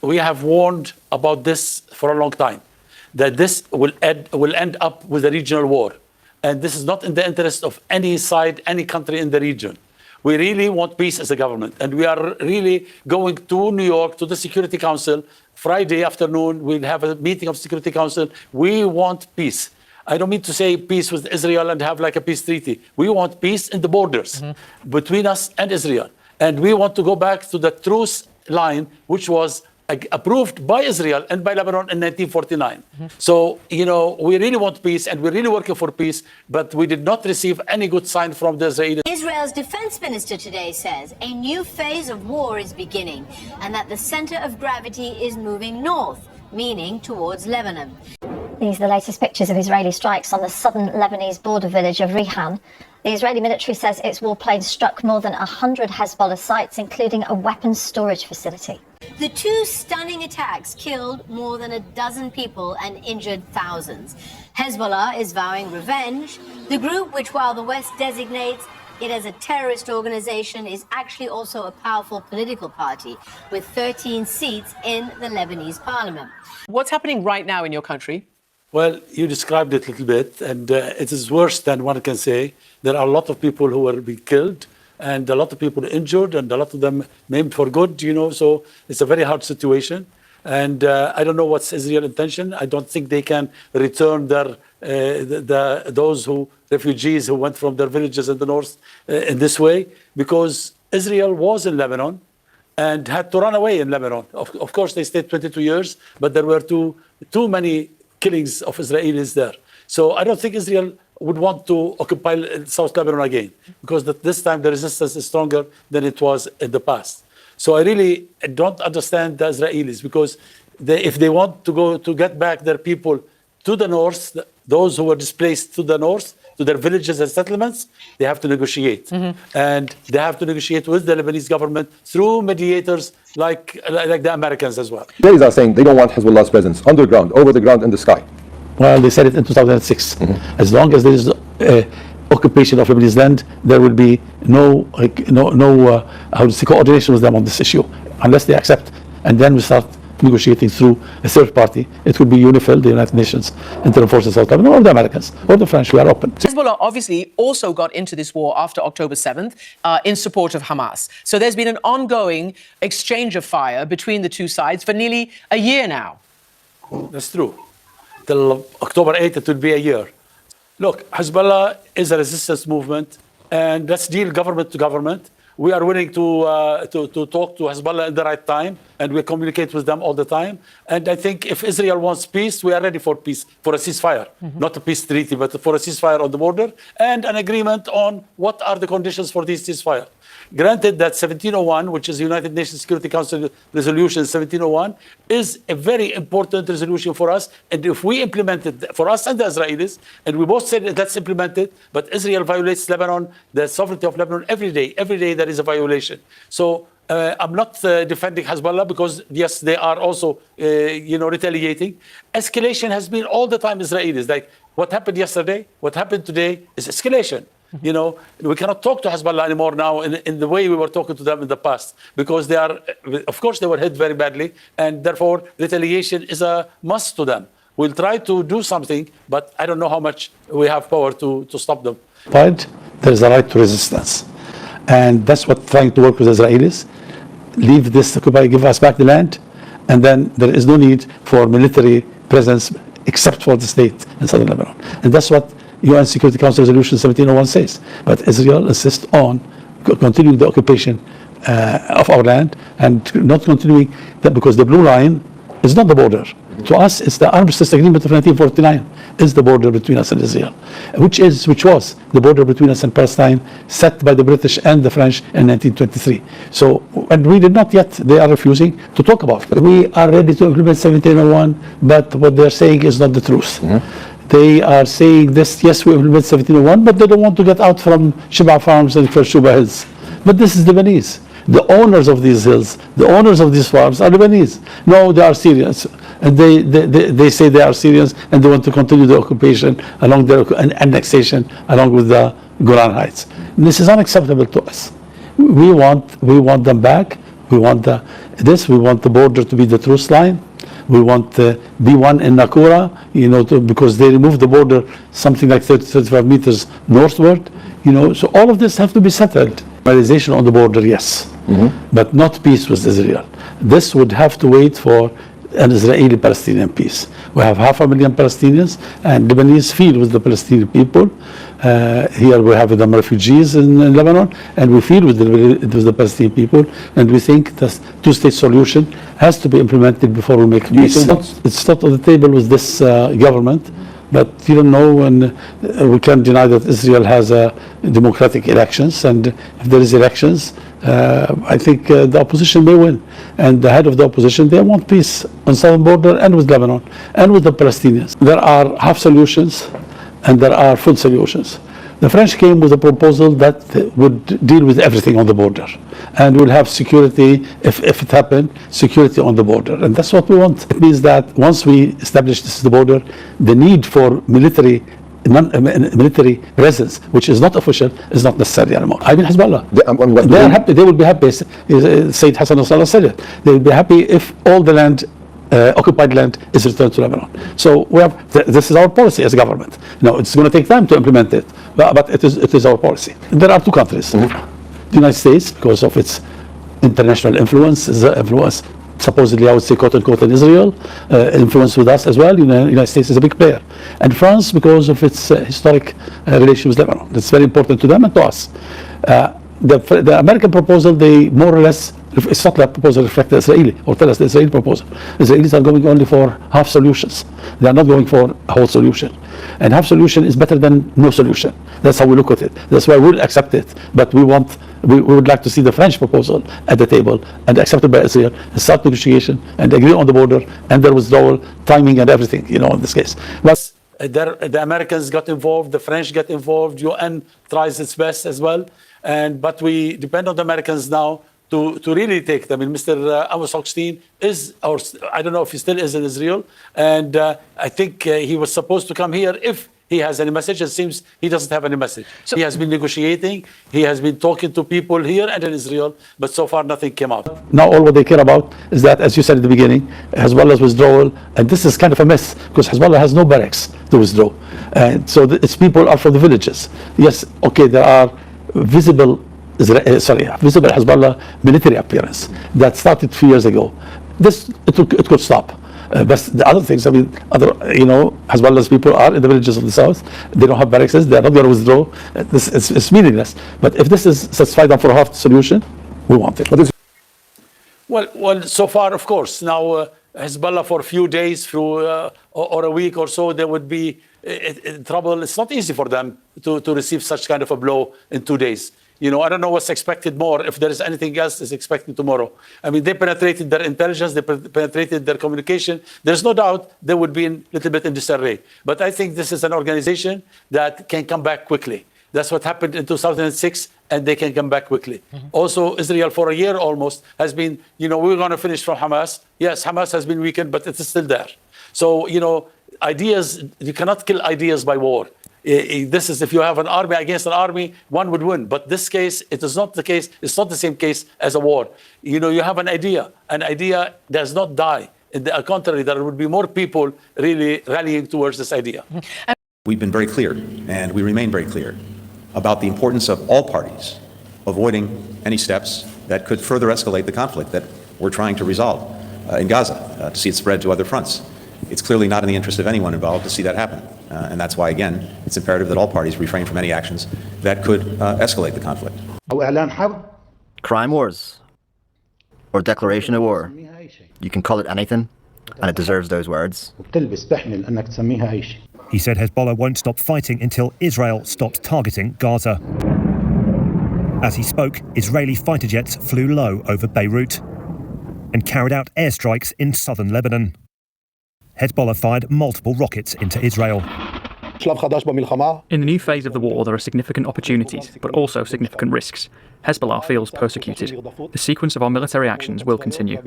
we have warned about this for a long time, that this will end up with a regional war. And this is not in the interest of any side, any country in the region. We really want peace as a government. And we are really going to New York, to the Security Council. Friday afternoon, we'll have a meeting of Security Council. We want peace. I don't mean to say peace with Israel and have like a peace treaty. We want peace in the borders between us and Israel. And we want to go back to the truce line, which was approved by Israel and by Lebanon in 1949. So, we really want peace and we're really working for peace, but we did not receive any good sign from the Israelis. Israel's defense minister today says a new phase of war is beginning and that the center of gravity is moving north, meaning towards Lebanon. These are the latest pictures of Israeli strikes on the southern Lebanese border village of Rihan. The Israeli military says its warplanes struck more than 100 Hezbollah sites, including a weapons storage facility. The two stunning attacks killed more than a dozen people and injured thousands. Hezbollah is vowing revenge. The group, which while the West designates it as a terrorist organization, is actually also a powerful political party with 13 seats in the Lebanese parliament. What's happening right now in your country? Well, you described it a little bit, and it is worse than one can say. There are a lot of people who are being killed, and a lot of people injured, and a lot of them maimed for good, so it's a very hard situation. And I don't know what's Israel's intention. I don't think they can return those refugees who went from their villages in the north in this way, because Israel was in Lebanon and had to run away in Lebanon. Of course, they stayed 22 years, but there were too many killings of Israelis there. So I don't think Israel would want to occupy South Lebanon again, because this time the resistance is stronger than it was in the past. So I really don't understand the Israelis, because if they want to get back their people to the north, those who were displaced to the north, to their villages and settlements, they have to negotiate. And they have to negotiate with the Lebanese government through mediators like the Americans as well. Israelis are saying they don't want Hezbollah's presence underground, over the ground, in the sky. Well, they said it in 2006. As long as there is occupation of Lebanese land, there will be no coordination with them on this issue, unless they accept. And then we start negotiating through a third party. It will be UNIFIL, the United Nations Interim Forces South Lebanon, or the Americans, or the French. We are open. Hezbollah obviously also got into this war after October 7th in support of Hamas. So there's been an ongoing exchange of fire between the two sides for nearly a year now. That's true. Till October 8th, it will be a year. Look, Hezbollah is a resistance movement, and let's deal government to government. We are willing to talk to Hezbollah at the right time, and we communicate with them all the time. And I think if Israel wants peace, we are ready for peace, for a ceasefire. Not a peace treaty, but for a ceasefire on the border, and an agreement on what are the conditions for this ceasefire. Granted that 1701, which is the United Nations Security Council Resolution 1701, is a very important resolution for us. And if we implement it, for us and the Israelis, and we both said that's implemented, but Israel violates Lebanon, the sovereignty of Lebanon every day there is a violation. So I'm not defending Hezbollah, because yes, they are also retaliating. Escalation has been all the time Israelis. Like what happened yesterday, what happened today is escalation. We cannot talk to Hezbollah anymore now in the way we were talking to them in the past, because they are, of course, they were hit very badly, and therefore retaliation is a must to them. We'll try to do something, but I don't know how much we have power to stop them. But there is a right to resistance, and that's what trying to work with Israelis. Leave this, give us back the land, and then there is no need for military presence except for the state in southern Lebanon, and that's what UN Security Council Resolution 1701 says. But Israel insists on continuing the occupation of our land, and not continuing that, because the blue line is not the border. To us, it's the Armistice Agreement of 1949 is the border between us and Israel, which was the border between us and Palestine set by the British and the French in 1923. So, and we did not yet, they are refusing to talk about it. We are ready to implement 1701, but what they're saying is not the truth. They are saying this, yes, we implement 1701, but they don't want to get out from Shiba Farms and First Shuba Hills. But this is Lebanese. The owners of these hills, the owners of these farms are Lebanese. No, they are Syrians. And they say they are Syrians, and they want to continue the occupation along their annexation along with the Golan Heights. And this is unacceptable to us. We want them back. We want this. We want the border to be the truce line. We want B1 in Nakura, because they removed the border something like 35 meters northward. So all of this have to be settled. Normalization on the border, yes, but not peace with Israel. This would have to wait for an Israeli-Palestinian peace. We have 500,000 Palestinians, and Lebanese feel with the Palestinian people. Here we have the refugees in Lebanon, and we feel with the Palestinian people, and we think the two-state solution has to be implemented before we make peace. It's not on the table with this government, but you don't know, and we can't deny that Israel has democratic elections, and if there is elections, I think the opposition may win. And the head of the opposition, they want peace on southern border and with Lebanon and with the Palestinians. There are half solutions and there are full solutions. The French came with a proposal that would deal with everything on the border and will have security, if it happened, security on the border. And that's what we want. It means that once we establish this the border, the need for military presence, which is not official, is not necessary anymore. I mean, Hezbollah, they are happy. They will be happy. Sayyid Hassan Nasrallah said it. They will be happy if all the land, occupied land, is returned to Lebanon. So we have. This is our policy as a government. It's going to take time to implement it, but it is our policy. There are two countries: the United States, because of its international influence, supposedly, I would say, quote unquote, in Israel, influence with us as well. The United States is a big player. And France, because of its historic relation with Lebanon. It's very important to them and to us. The American proposal, they more or less, it's not that proposal reflect the Israeli, or tell us the Israeli proposal. Israelis are going only for half solutions. They are not going for a whole solution. And half solution is better than no solution. That's how we look at it. That's why we'll accept it. But we would like to see the French proposal at the table and accepted by Israel, and start negotiation and agree on the border and their withdrawal, timing and everything, in this case. But the Americans got involved, the French got involved, UN tries its best as well. But we depend on the Americans now to really take them. I mean, Mr. Amos Hochstein is, or I don't know if he still is in Israel, and I think he was supposed to come here if he has any message. It seems he doesn't have any message. So he has been negotiating, he has been talking to people here and in Israel, but so far nothing came out. Now all what they care about is that, as you said at the beginning, Hezbollah's withdrawal, and this is kind of a mess, because Hezbollah has no barracks to withdraw. And so its people are from the villages. Yes, okay, there are visible Hezbollah military appearance that started 2 years ago. It could stop. But the other things, Hezbollah's people are in the villages of the south. They don't have barracks. They are not going to withdraw. It's meaningless. But if this is satisfied them for half the solution, we want it. Well, so far, of course. Now, Hezbollah for a few days or a week or so, they would be in trouble. It's not easy for them to receive such kind of a blow in 2 days. I don't know what's expected more, if there is anything else is expected tomorrow. I mean, they penetrated their intelligence, they penetrated their communication. There's no doubt they would be a little bit in disarray. But I think this is an organization that can come back quickly. That's what happened in 2006, and they can come back quickly. Also, Israel for a year almost has been, we're going to finish from Hamas. Yes, Hamas has been weakened, but it is still there. So, ideas, you cannot kill ideas by war. This is, if you have an army against an army, one would win. But this case, it is not the case. It's not the same case as a war. You have an idea. An idea does not die. On the contrary, there would be more people really rallying towards this idea. We've been very clear, and we remain very clear, about the importance of all parties avoiding any steps that could further escalate the conflict that we're trying to resolve in Gaza, to see it spread to other fronts. It's clearly not in the interest of anyone involved to see that happen. And that's why, again, it's imperative that all parties refrain from any actions that could escalate the conflict. Crime wars or declaration of war. You can call it anything, and it deserves those words. He said Hezbollah won't stop fighting until Israel stops targeting Gaza. As he spoke, Israeli fighter jets flew low over Beirut and carried out airstrikes in southern Lebanon. Hezbollah fired multiple rockets into Israel. In the new phase of the war, there are significant opportunities, but also significant risks. Hezbollah feels persecuted. The sequence of our military actions will continue.